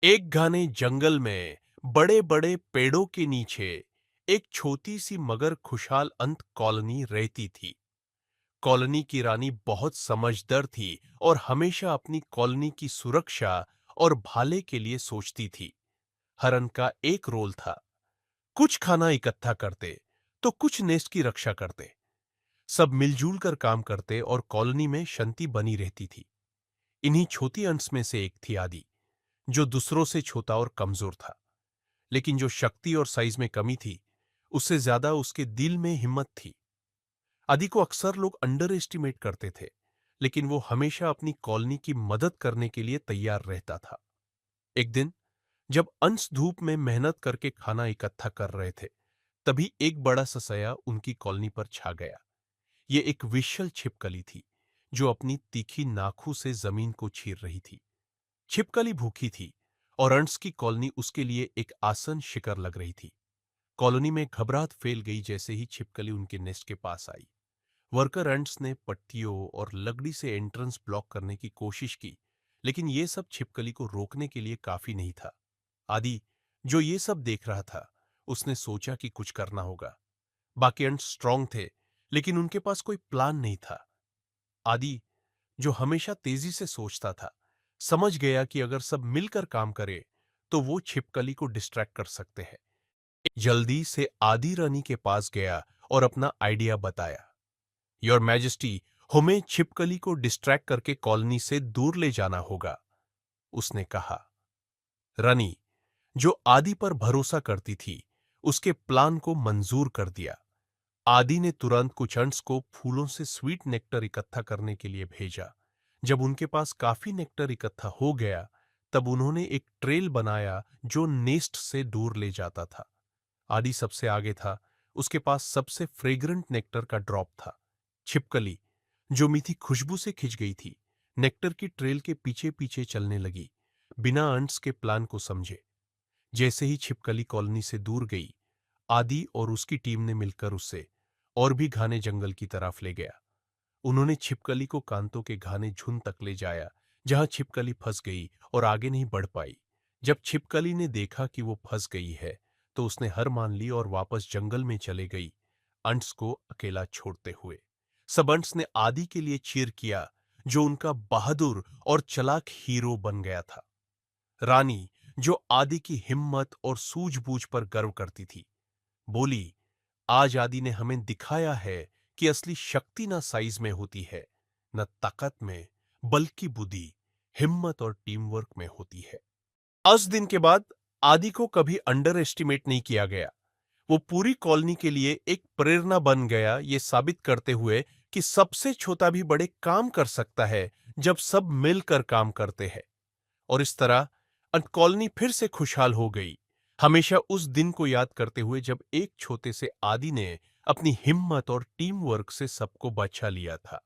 एक घने जंगल में बड़े बड़े पेड़ों के नीचे एक छोटी सी मगर खुशहाल अंत कॉलोनी रहती थी। कॉलोनी की रानी बहुत समझदार थी और हमेशा अपनी कॉलोनी की सुरक्षा और भले के लिए सोचती थी। हर अंत का एक रोल था। कुछ खाना इकट्ठा करते तो कुछ नेस्ट की रक्षा करते। सब मिलजुल कर काम करते और कॉलोनी में शांति बनी रहती थी। इन्हीं छोटी अंट्स में से एक थी आदि, जो दूसरों से छोटा और कमजोर था। लेकिन जो शक्ति और साइज में कमी थी, उससे ज्यादा उसके दिल में हिम्मत थी। आदि को अक्सर लोग अंडर एस्टिमेट करते थे, लेकिन वो हमेशा अपनी कॉलोनी की मदद करने के लिए तैयार रहता था। एक दिन जब अंश धूप में मेहनत करके खाना इकट्ठा कर रहे थे, तभी एक बड़ा ससया उनकी कॉलोनी पर छा गया। ये एक विशाल छिपकली थी, जो अपनी तीखी नाखूं से जमीन को चीर रही थी। छिपकली भूखी थी और अंश की कॉलोनी उसके लिए एक आसान शिकार लग रही थी। कॉलोनी में घबराहट फैल गई जैसे ही छिपकली उनके नेस्ट के पास आई। वर्कर एंट्स ने पट्टियों और लकड़ी से एंट्रेंस ब्लॉक करने की कोशिश की, लेकिन यह सब छिपकली को रोकने के लिए काफी नहीं था। आदि, जो ये सब देख रहा था, उसने सोचा कि कुछ करना होगा। बाकी एंट्स स्ट्रांग थे, लेकिन उनके पास कोई प्लान नहीं था। आदि, जो हमेशा तेजी से सोचता था, समझ गया कि अगर सब मिलकर काम करे, तो वो छिपकली को डिस्ट्रैक्ट कर सकते हैं। जल्दी से आदि रानी के पास गया और अपना आइडिया बताया। योर मैजेस्टी, हमें छिपकली को डिस्ट्रैक्ट करके कॉलोनी से दूर ले जाना होगा, उसने कहा। रानी, जो आदि पर भरोसा करती थी, उसके प्लान को मंजूर कर दिया। आदि ने तुरंत कुछ अंट्स को फूलों से स्वीट नेक्टर इकट्ठा करने के लिए भेजा। जब उनके पास काफी नेक्टर इकट्ठा हो गया, तब उन्होंने एक ट्रेल बनाया जो नेस्ट से दूर ले जाता था। आदि सबसे आगे था, उसके पास सबसे फ्रेग्रेंट नेक्टर का ड्रॉप था। छिपकली, जो मीठी खुशबू से खिंच गई थी, नेक्टर की ट्रेल के पीछे पीछे चलने लगी, बिना अंट्स के प्लान को समझे। जैसे ही छिपकली कॉलोनी से दूर गई, आदि और उसकी टीम ने मिलकर उसे और भी घने जंगल की तरफ ले गया। उन्होंने छिपकली को कांतों के घने झुंड तक ले जाया, जहां छिपकली फंस गई और आगे नहीं बढ़ पाई। जब छिपकली ने देखा कि वो फंस गई है, तो उसने हार मान ली और वापस जंगल में चले गई, अंट्स को अकेला छोड़ते हुए। सब अंट्स ने आदि के लिए चीयर किया, जो उनका बहादुर और चालाक हीरो बन गया था। रानी, जो आदि की हिम्मत और सूझबूझ पर गर्व करती थी, बोली, आज आदि ने हमें दिखाया है कि असली शक्ति न साइज में होती है, न ताकत में, बल्कि बुद्धि, हिम्मत और टीम वर्क में होती है। उस दिन के बाद आदि को कभी अंडर एस्टिमेट नहीं किया गया। वो पूरी कॉलोनी के लिए एक प्रेरणा बन गया, ये साबित करते हुए कि सबसे छोटा भी बड़े काम कर सकता है जब सब मिलकर काम करते हैं। और इस तरह कॉलोनी फिर से खुशहाल हो गई, हमेशा उस दिन को याद करते हुए जब एक छोटे से आदि ने अपनी हिम्मत और टीम वर्क से सबको बचा लिया था।